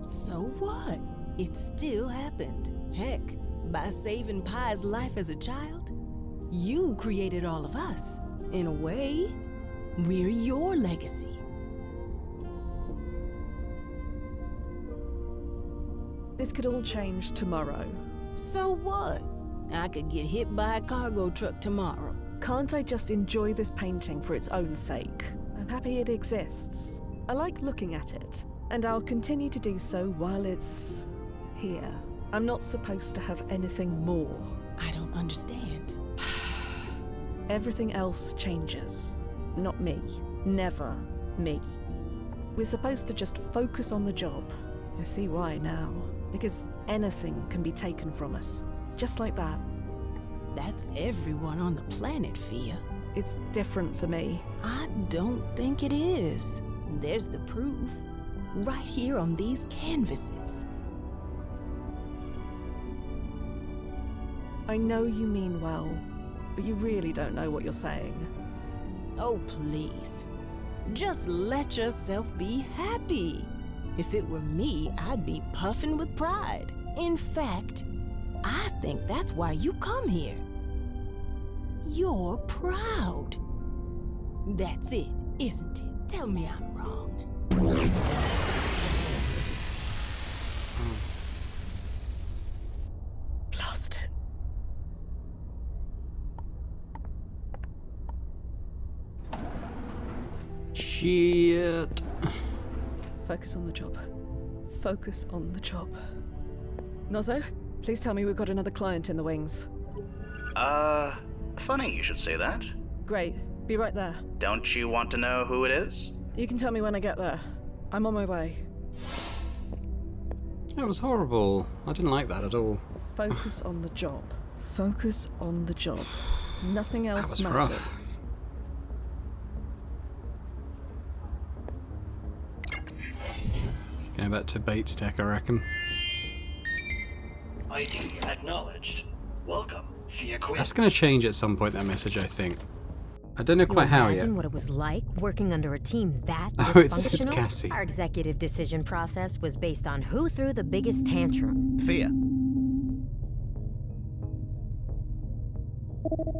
So what? It still happened. Heck, by saving Pi's life as a child, you created all of us. In a way, we're your legacy.
This could all change tomorrow.
So what? I could get hit by a cargo truck tomorrow.
Can't I just enjoy this painting for its own sake? I'm happy it exists. I like looking at it, and I'll continue to do so while it's here. I'm not supposed to have anything more.
I don't understand.
Everything else changes. Not me. Never me. We're supposed to just focus on the job. I see why now. Because anything can be taken from us. Just like that.
That's everyone on the planet, Fia.
It's different for me.
I don't think it is. There's the proof. Right here on these canvases.
I know you mean well, but you really don't know what you're saying.
Oh, please. Just let yourself be happy. If it were me, I'd be puffing with pride. In fact, I think that's why you come here. You're proud. That's it, isn't it? Tell me I'm wrong.
Lost it.
Shit.
Focus on the job. Focus on the job. Nozzo, please tell me we've got another client in the wings.
Funny you should say that.
Great. Be right there.
Don't you want to know who it is?
You can tell me when I get there. I'm on my way.
That was horrible. I didn't like that at all.
Focus on the job. Focus on the job. Nothing else
was
matters.
rough. Going back to Bates Tech, I reckon.
ID acknowledged. Welcome, Fia Quinn.
That's going to change at some point, that message, I think. I don't know quite how yet.
Imagine what it was like working under a team that
Oh,
dysfunctional.
it's Cassie.
Our executive decision process was based on who threw the biggest tantrum.
Fia,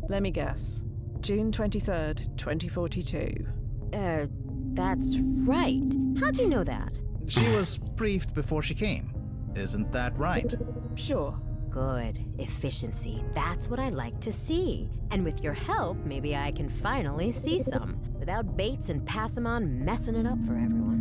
Let me guess. June 23rd, 2042.
That's right. How do you know that?
she was briefed before she came. Isn't that right?
Sure.
Good. Efficiency. That's what I like to see. And with your help, maybe I can finally see some, without Bates and Passamon messing it up for everyone.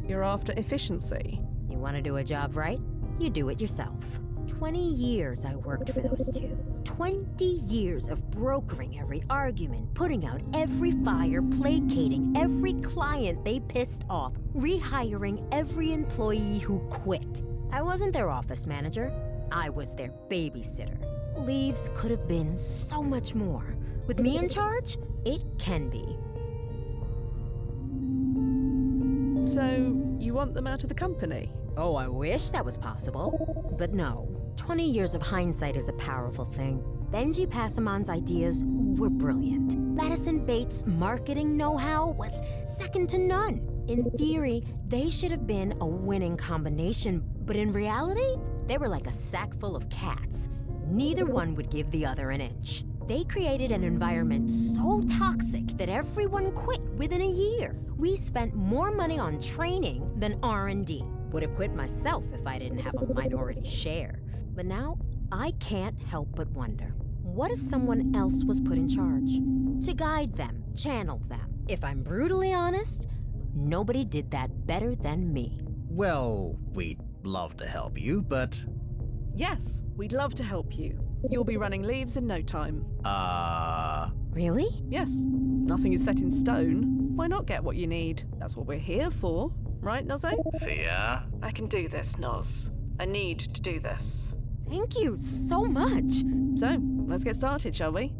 You're after efficiency.
You want to do a job right? You do it yourself. 20 years I worked for those two. 20 years of brokering every argument, putting out every fire, placating every client they pissed off, rehiring every employee who quit. I wasn't their office manager. I was their babysitter. Leaves could have been so much more. With me in charge, it can be.
So, you want them out of the company?
Oh, I wish that was possible. But no. 20 years of hindsight is a powerful thing. Benji Passamon's ideas were brilliant. Madison Bates' marketing know-how was second to none. In theory, they should have been a winning combination, but in reality, they were like a sack full of cats. Neither one would give the other an inch. They created an environment so toxic that everyone quit within a year. We spent more money on training than R&D. Would have quit myself if I didn't have a minority share. But now, I can't help but wonder, what if someone else was put in charge? To guide them, channel them. If I'm brutally honest, nobody did that better than me.
Well, we'd love to help you, but...
Yes, we'd love to help you. You'll be running leaves in no time.
Really?
Yes, nothing is set in stone. Why not get what you need? That's what we're here for, right, Nozze?
Fia?
I can do this, Noz. I need to do this.
Thank you so much.
So, let's get started, shall we?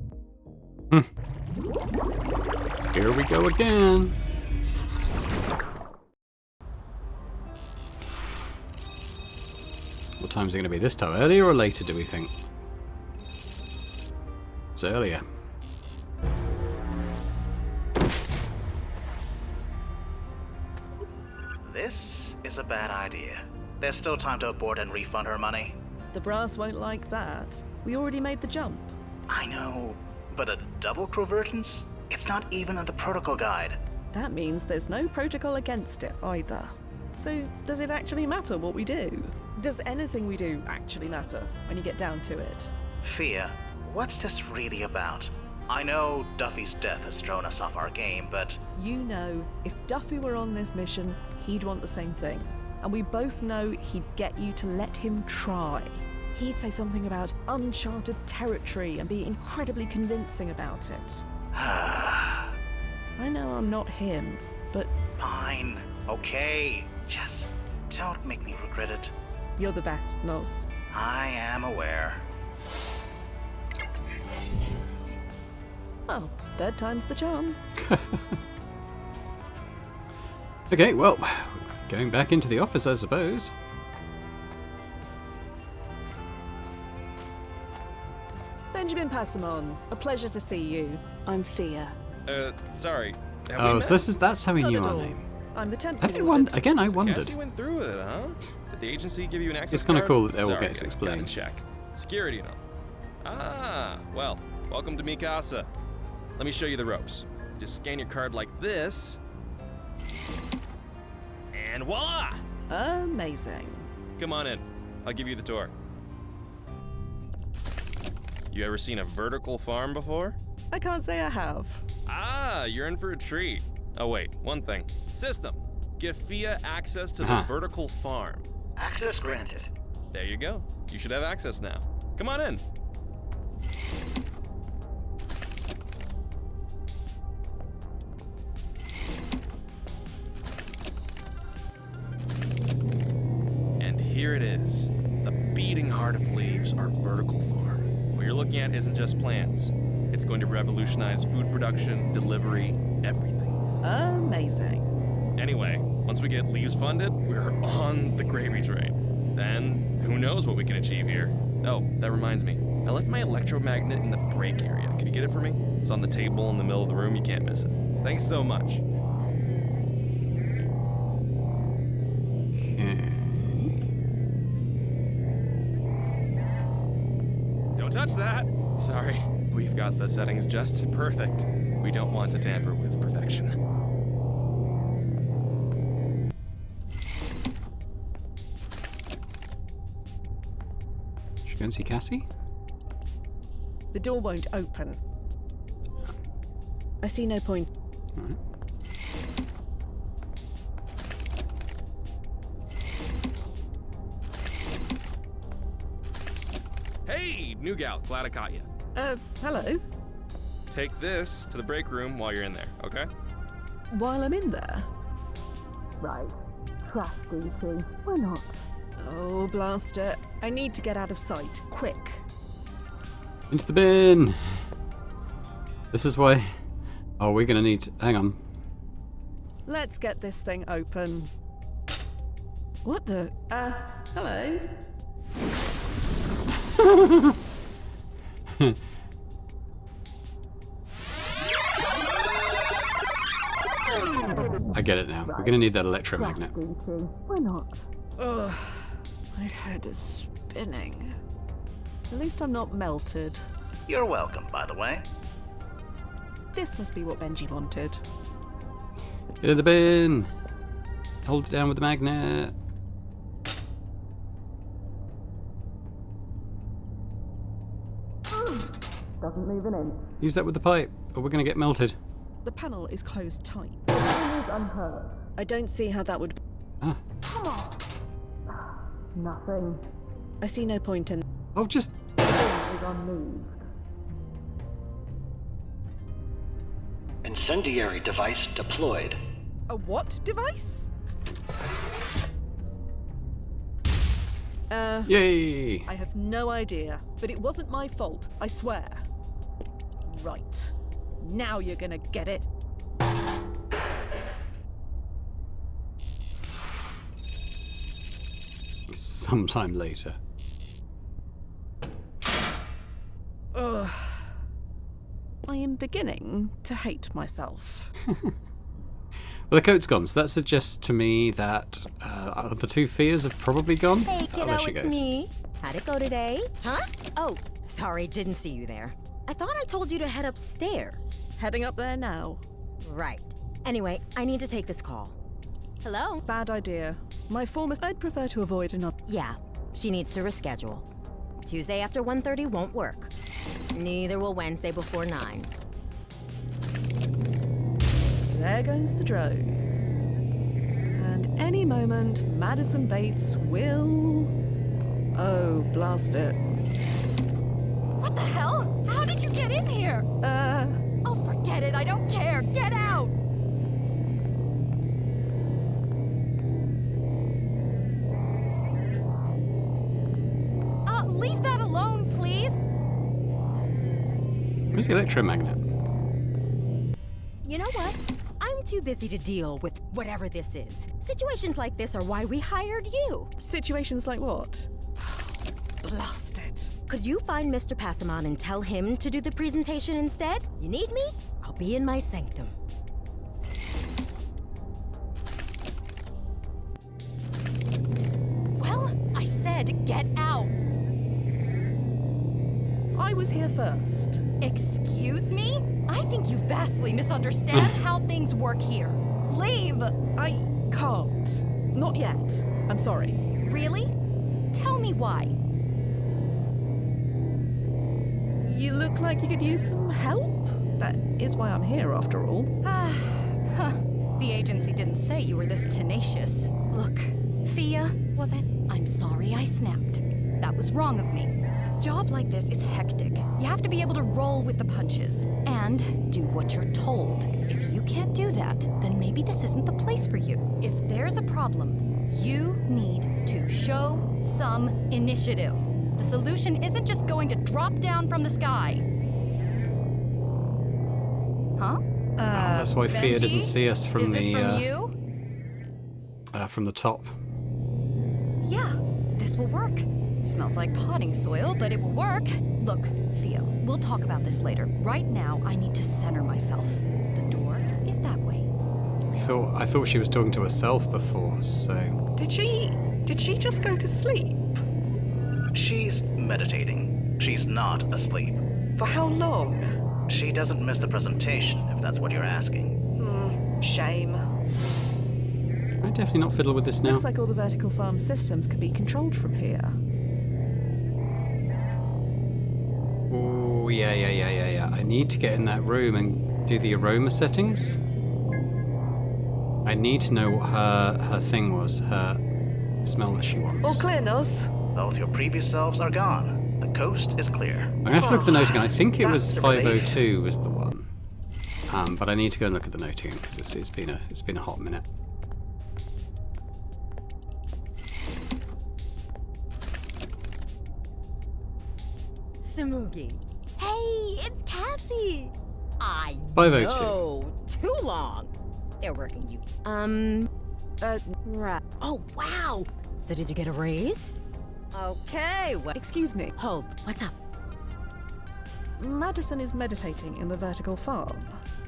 Here we go again. What time's it going to be this time? Earlier or later, do we think? It's earlier.
This is a bad idea. There's still time to abort and refund her money.
The brass won't like that. We already made the jump.
I know, but a double convergence? It's not even in the protocol guide.
That means there's no protocol against it either. So, does it actually matter what we do? Does anything we do actually matter when you get down to it?
Fia, what's this really about? I know Duffy's death has thrown us off our game, but...
You know, if Duffy were on this mission, he'd want the same thing. And we both know he'd get you to let him try. He'd say something about uncharted territory and be incredibly convincing about it. I know I'm not him, but...
Fine. Okay. Just don't make me regret it.
You're the best, Noz.
I am aware.
Well, third time's the charm.
Okay, well, going back into the office, I suppose.
Benjamin Passamon, a pleasure to see you. I'm Fia.
Sorry. Have
Oh,
we
so
met?
that's how we
Not
knew
at
our
all.
name.
I'm the temp
I did
warden.
wonder. Again, I
So
wondered.
Cassie went through with it, huh? Did the agency give you an access
It's kinda
card?
cool that it all
Sorry,
gets
I
explained.
gotta check. Security and all. Ah, well, welcome to Mikasa. Let me show you the ropes. Just scan your card like this. And voila!
Amazing.
Come on in. I'll give you the tour. You ever seen a vertical farm before?
I can't say I have.
Ah, you're in for a treat. Oh wait, one thing. System. Give Fia access to the
Uh-huh.
vertical farm.
Access granted.
There you go. You should have access now. Come on in. And here it is. The beating heart of Leaves, our vertical farm. What you're looking at isn't just plants. It's going to revolutionize food production, delivery, everything.
Amazing.
Anyway, Once we get leaves funded, we're on the gravy train. Then, who knows what we can achieve here. Oh, that reminds me. I left my electromagnet in the break area. Could you get it for me? It's on the table in the middle of the room. You can't miss it. Thanks so much. Don't touch that. Sorry, we've got the settings just perfect. We don't want to tamper with perfection.
Should we go and see Cassie?
The door won't open. I see no point.
Alright.
Hey, new gal, glad I caught you.
Hello?
Take this to the break room while you're in there, okay?
While I'm in there?
Right. Trust DC. Why not?
Oh, blaster. I need to get out of sight. Quick.
Into the bin! This is why... Oh, we're gonna need... Hang on.
Let's get this thing open. What the... hello?
I get it now. We're gonna need that electromagnet.
Why not?
Ugh. My head is spinning. At least I'm not melted.
You're welcome, by the way.
This must be what Benji wanted.
Get in the bin! Hold it down with the magnet.
Doesn't move an inch.
Use that with the pipe, or we're gonna get melted.
The panel is closed tight.
Is unheard.
I don't see how that would...
Ah.
Come on. Nothing.
I see no point in...
Oh, just...
The door is unmoved.
Incendiary device deployed.
A what device?
Yay!
I have no idea, but it wasn't my fault, I swear. Right. Now you're gonna get it.
Sometime later.
Ugh. I am beginning to hate myself.
Well, the coat's gone, so that suggests to me that the two fears have probably gone.
Hey,
Oh, there
kiddo,
she
it's
goes.
me. How'd it go today? Huh? Oh, sorry, didn't see you there. I thought I told you to head upstairs.
Heading up there now.
Right. Anyway, I need to take this call. Hello?
Bad idea. My former... I'd prefer to avoid another...
Yeah, she needs to reschedule. Tuesday after 1:30 won't work. Neither will Wednesday before 9.
There goes the drone. And any moment, Madison Bates will... Oh, blast it.
What the hell? How did you get in here? Oh, forget it. I don't care. Get out! Leave that alone, please.
Where's the electromagnet?
You know what? I'm too busy to deal with whatever this is. Situations like this are why we hired you.
Situations like what? Blast it.
Could you find Mr. Passamon and tell him to do the presentation instead? You need me? I'll be in my sanctum.
Well, I said get out.
I was here first.
Excuse me? I think you vastly misunderstand how things work here. Leave!
I can't. Not yet. I'm sorry.
Really? Tell me why.
You look like you could use some help. That is why I'm here, after all.
The agency didn't say you were this tenacious. Look, Thea, was it? I'm sorry I snapped. That was wrong of me. A job like this is hectic. You have to be able to roll with the punches and do what you're told. If you can't do that, then maybe this isn't the place for you. If there's a problem, you need to show some initiative. The solution isn't just going to drop down from the sky. Huh?
That's why Thea
Benji?
didn't see us from
Is this
the.
from you?
from the top.
Yeah, this will work. Smells like potting soil, but it will work. Look, Theo, we'll talk about this later. Right now, I need to center myself. The door is that way.
I thought she was talking to herself before, so...
Did she just go to sleep?
She's meditating. She's not asleep.
For how long?
She doesn't miss the presentation, if that's what you're asking.
Shame.
Can I definitely not fiddle with this now?
Looks like all the vertical farm systems can be controlled from here.
Oh, yeah. I need to get in that room and do the aroma settings. I need to know what her thing was, her smell that she wants.
All clear, Nos?
Both your previous selves are gone. The coast is clear.
I'm going to have to look at the note again. I think it was
That's a relief.
502 was the one. But I need to go and look at the note again because it's been a hot minute.
Samugi. Hey, it's Cassie. I
502.
know. Too long. They're working you. Right. Oh, wow. So did you get a raise? Okay, well.
Excuse me.
Hold. What's up?
Madison is meditating in the vertical farm.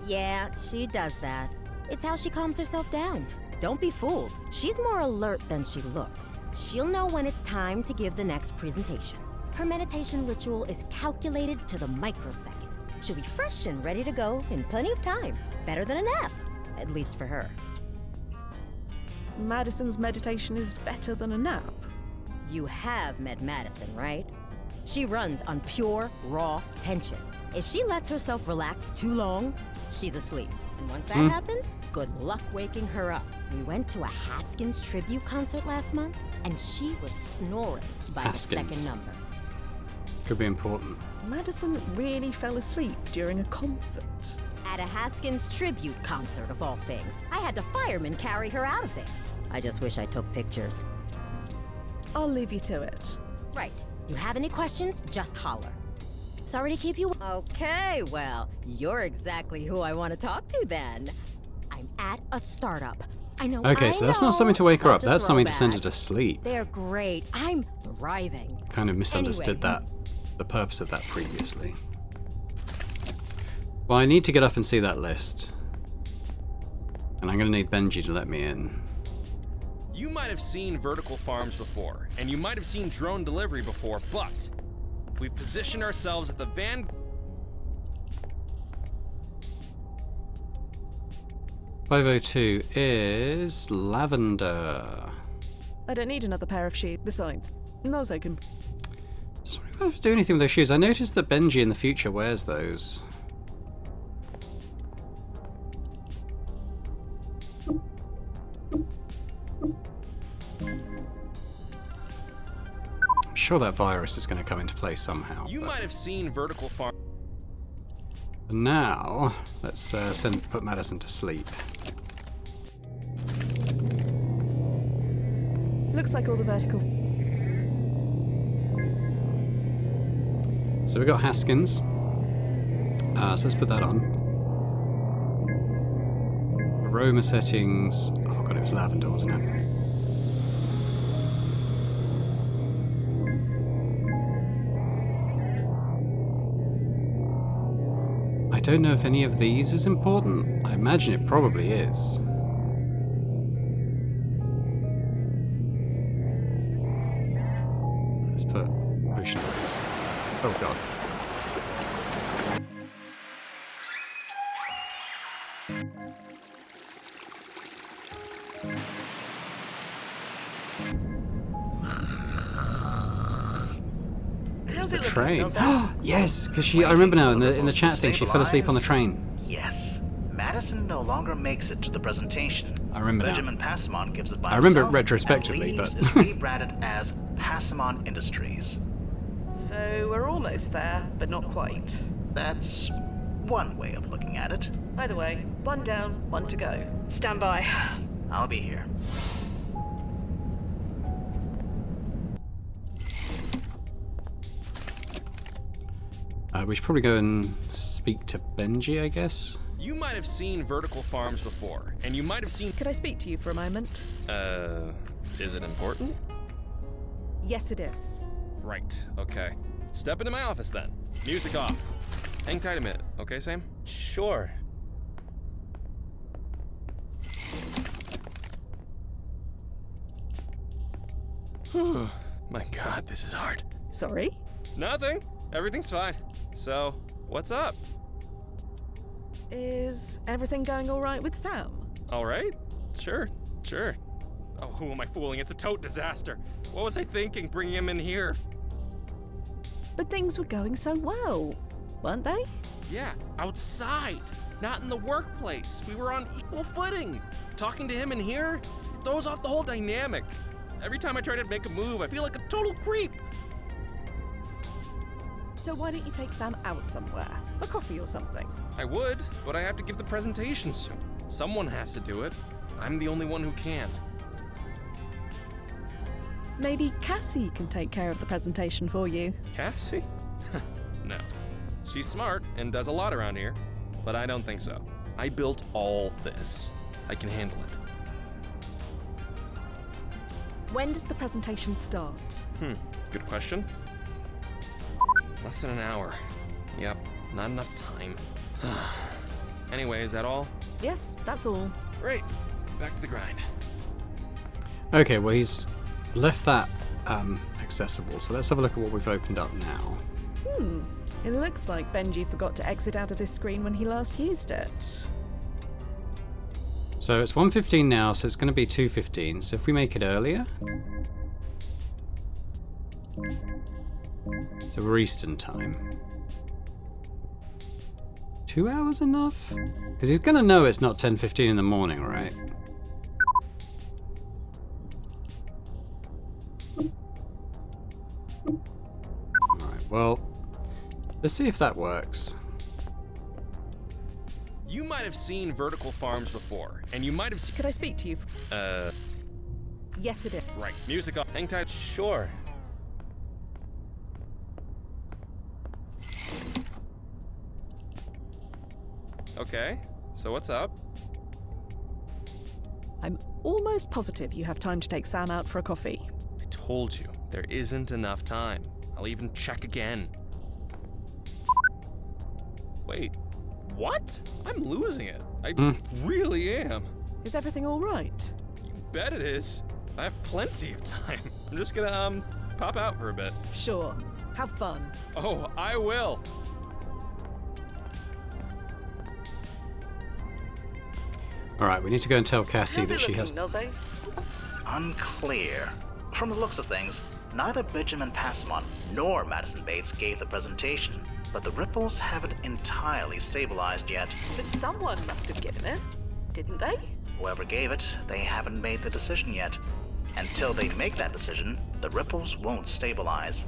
Yeah, she does that. It's how she calms herself down. Don't be fooled. She's more alert than she looks. She'll know when it's time to give the next presentation. Her meditation ritual is calculated to the microsecond. She'll be fresh and ready to go in plenty of time. Better than a nap, at least for her.
Madison's meditation is better than a nap.
You have met Madison, right? She runs on pure, raw tension. If she lets herself relax too long, she's asleep. And once that happens, good luck waking her up. We went to a Haskins tribute concert last month, and she was snoring by
Haskins.
the second number.
Could be important.
Madison really fell asleep during a concert.
At a Haskins tribute concert, of all things. I had to fireman carry her out of there. I just wish I took pictures.
I'll leave you to it.
Right. You have any questions, just holler. Sorry to keep you... Okay, well, you're exactly who I want to talk to then. I'm at a startup. I know.
Okay, so that's not something to wake her up.
Such a
That's something to send her
throwback.
to sleep.
They're great. I'm thriving.
Kind of misunderstood
Anyway.
the purpose of that previously. Well, I need to get up and see that list. And I'm going to need Benji to let me in.
You might have seen vertical farms before, and you might have seen drone delivery before, but we've positioned ourselves at the van.
502 is lavender.
I don't need another pair of shoes. Besides, Nozo can...
Just wondering if I have to do anything with those shoes. I noticed that Benji in the future wears those. I'm sure that virus is going to come into play somehow.
You
but
might have seen vertical farm.
for now, let's put Madison to sleep.
Looks like all the vertical...
So we've got Haskins. So let's put that on. Aroma settings. Oh god, it was lavender, wasn't it? I don't know if any of these is important. I imagine it probably is. Let's put ocean rose. Oh god.
How's
The
it looking,
train.
Nozo?
Yes, because I remember now in the chat thing she fell asleep on the train.
Yes. Madison no longer makes it to the presentation.
I remember now.
Benjamin Passamon gives it by
I remember it
himself
retrospectively,
and leaves
but-
is rebranded as Passamon Industries.
So we're almost there, but not quite.
That's one way of looking at it.
Either way, one down, one to go. Stand by.
I'll be here.
We should probably go and speak to Benji, I guess.
You might have seen vertical farms before, and you might have seen.
Could I speak to you for a moment?
Is it important?
Yes, it is.
Right, okay. Step into my office then. Music off. Hang tight a minute, okay, Sam?
Sure.
My God, this is hard.
Sorry?
Nothing. Everything's fine. So, what's up?
Is everything going all right with Sam?
All right? Sure. Oh, who am I fooling? It's a tote disaster. What was I thinking bringing him in here?
But things were going so well, weren't they?
Yeah, outside, not in the workplace. We were on equal footing. Talking to him in here throws off the whole dynamic. Every time I try to make a move, I feel like a total creep.
So why don't you take Sam out somewhere? A coffee or something?
I would, but I have to give the presentation soon. Someone has to do it. I'm the only one who can.
Maybe Cassie can take care of the presentation for you.
Cassie? No. She's smart and does a lot around here, but I don't think so. I built all this. I can handle it.
When does the presentation start?
Good question. Less than an hour. Yep, not enough time. Anyway, is that all?
Yes, that's all.
Great. Back to the grind.
Okay, well, he's left that accessible, so let's have a look at what we've opened up now.
It looks like Benji forgot to exit out of this screen when he last used it.
So it's 1:15 now, so it's going to be 2:15. So if we make it earlier, so we're Eastern time. 2 hours enough? Because he's going to know it's not 10:15 in the morning, right? Alright, well, let's see if that works.
You might have seen vertical farms before, and you might have seen.
Could I speak to you? Yes, it is.
Right. Music off. Hang tight.
Sure.
Okay. So what's up?
I'm almost positive you have time to take Sam out for a coffee.
I told you, there isn't enough time. I'll even check again. Wait. What? I'm losing it. I really am.
Is everything all right?
You bet it is. I have plenty of time. I'm just gonna, pop out for a bit.
Sure. Have fun.
Oh, I will.
Alright, we need to go and tell Cassie
How's
that
it
she
looking,
has...
Nose?
Unclear. From the looks of things, neither Benjamin Passamon nor Madison Bates gave the presentation, but the ripples haven't entirely stabilized yet.
But someone must have given it, didn't they?
Whoever gave it, they haven't made the decision yet. Until they make that decision, the ripples won't stabilize.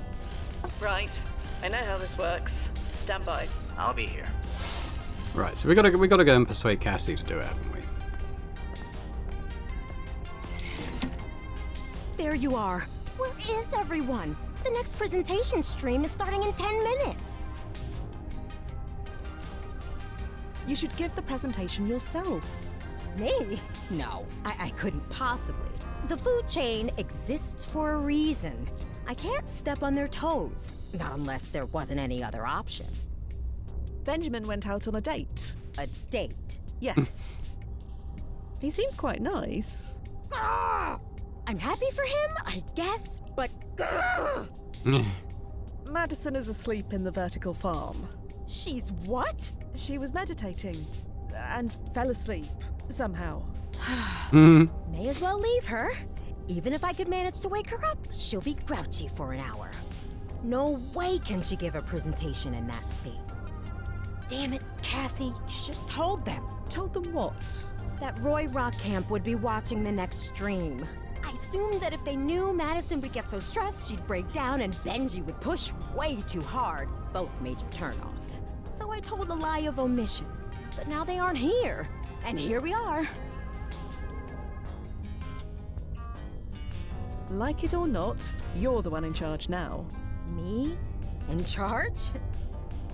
Right. I know how this works. Stand by.
I'll be here.
Right, so we gotta go and persuade Cassie to do it, haven't we?
There you are. Where is everyone? The next presentation stream is starting in 10 minutes.
You should give the presentation yourself.
Me? No, I couldn't possibly. The food chain exists for a reason. I can't step on their toes, not unless there wasn't any other option.
Benjamin went out on a date.
A date?
Yes. He seems quite nice.
I'm happy for him, I guess, but
Madison is asleep in the vertical farm.
She's what?
She was meditating and fell asleep somehow.
May as well leave her. Even if I could manage to wake her up, she'll be grouchy for an hour. No way can she give a presentation in that state. Damn it, Cassie, you should have told them.
Told them what?
That Roy Rockcamp would be watching the next stream. I assumed that if they knew Madison would get so stressed, she'd break down and Benji would push way too hard. Both major turnoffs. So I told a lie of omission. But now they aren't here. And here we are.
Like it or not, you're the one in charge now.
Me? In charge?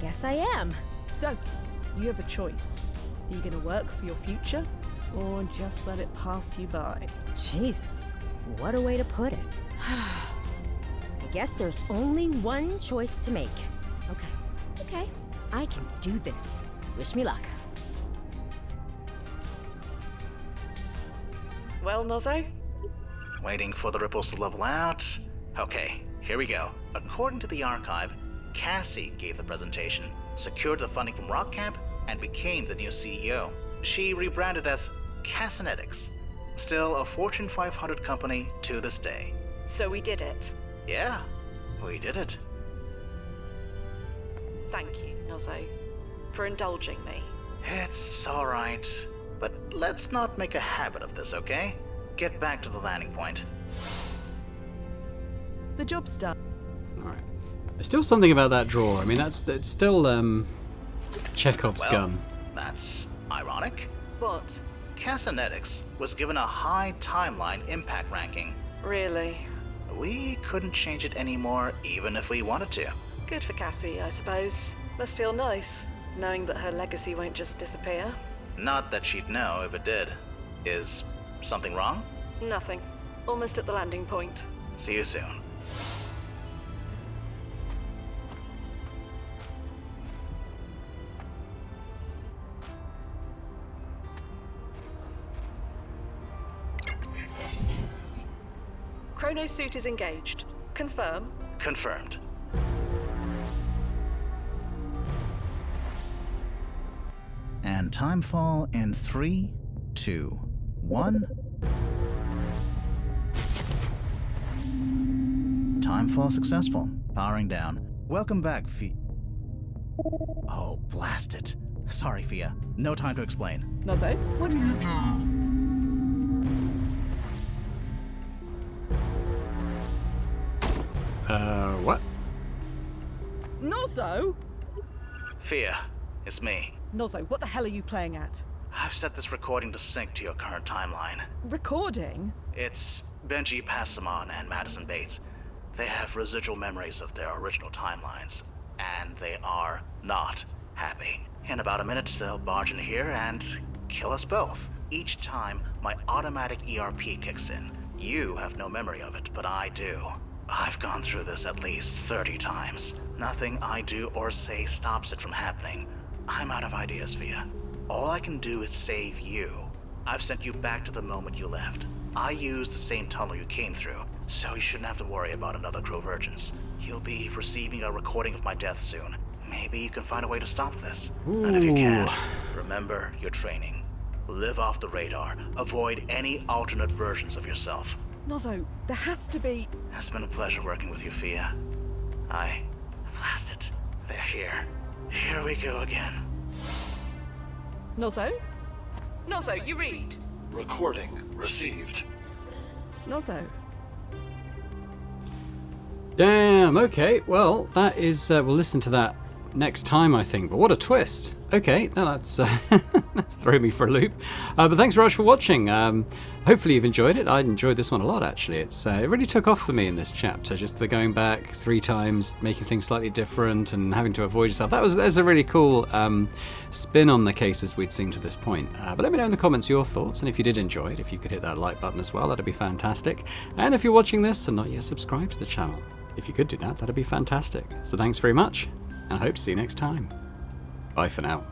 Guess I am.
So, you have a choice. Are you going to work for your future, or just let it pass you by?
Jesus, what a way to put it. I guess there's only one choice to make. Okay, I can do this. Wish me luck.
Well, Nozzo?
Waiting for the ripples to level out. Okay, here we go. According to the archive, Cassie gave the presentation, secured the funding from Rock Camp, and became the new CEO. She rebranded as Cassinetics. Still a Fortune 500 company to this day.
So we did it.
Yeah, we did it.
Thank you, Nozzo, for indulging me.
It's alright, but let's not make a habit of this, okay? Get back to the landing point.
The job's done.
Alright. There's still something about that drawer. I mean, it's still Chekhov's
Well,
gun.
That's ironic.
What?
Cassinetics was given a high timeline impact ranking.
Really?
We couldn't change it anymore, even if we wanted to.
Good for Cassie, I suppose. Must feel nice, knowing that her legacy won't just disappear.
Not that she'd know if it did. Is something wrong?
Nothing. Almost at the landing point.
See you soon.
Chrono suit is engaged. Confirm.
Confirmed.
And timefall in 3, 2, 1. Timefall successful. Powering down. Welcome back, Oh, blast it. Sorry, Fia. No time to explain.
Nozzo, what do you do?
What?
Nozzo?
Fia, it's me.
Nozzo, what the hell are you playing at?
I've set this recording to sync to your current timeline.
Recording?
It's Benji Passamon and Madison Bates. They have residual memories of their original timelines, and they are not happy. In about a minute, they'll barge in here and kill us both. Each time, my automatic ERP kicks in. You have no memory of it, but I do. I've gone through this at least 30 times. Nothing I do or say stops it from happening. I'm out of ideas, Fia. All I can do is save you. I've sent you back to the moment you left. I used the same tunnel you came through, so you shouldn't have to worry about another Crovergence. You'll be receiving a recording of my death soon. Maybe you can find a way to stop this. And if you can't, remember your training. Live off the radar. Avoid any alternate versions of yourself.
Nozzo, there has to be...
It's been a pleasure working with you, Fia. Blast it. They're here. Here we go again.
Nozzo?
Nozzo, you read.
Recording received.
Nozzo.
Damn, okay. Well, that is... we'll listen to that next time, I think. But what a twist. Okay, no, that's that's throwing me for a loop. But thanks very much for watching. Hopefully you've enjoyed it. I enjoyed this one a lot, actually. It really took off for me in this chapter. Just the going back 3 times, making things slightly different, and having to avoid yourself. There's a really cool spin on the cases we'd seen to this point. But let me know in the comments your thoughts, and if you did enjoy it, if you could hit that like button as well, that'd be fantastic. And if you're watching this and not yet subscribed to the channel, if you could do that, that'd be fantastic. So thanks very much, and I hope to see you next time. Bye for now.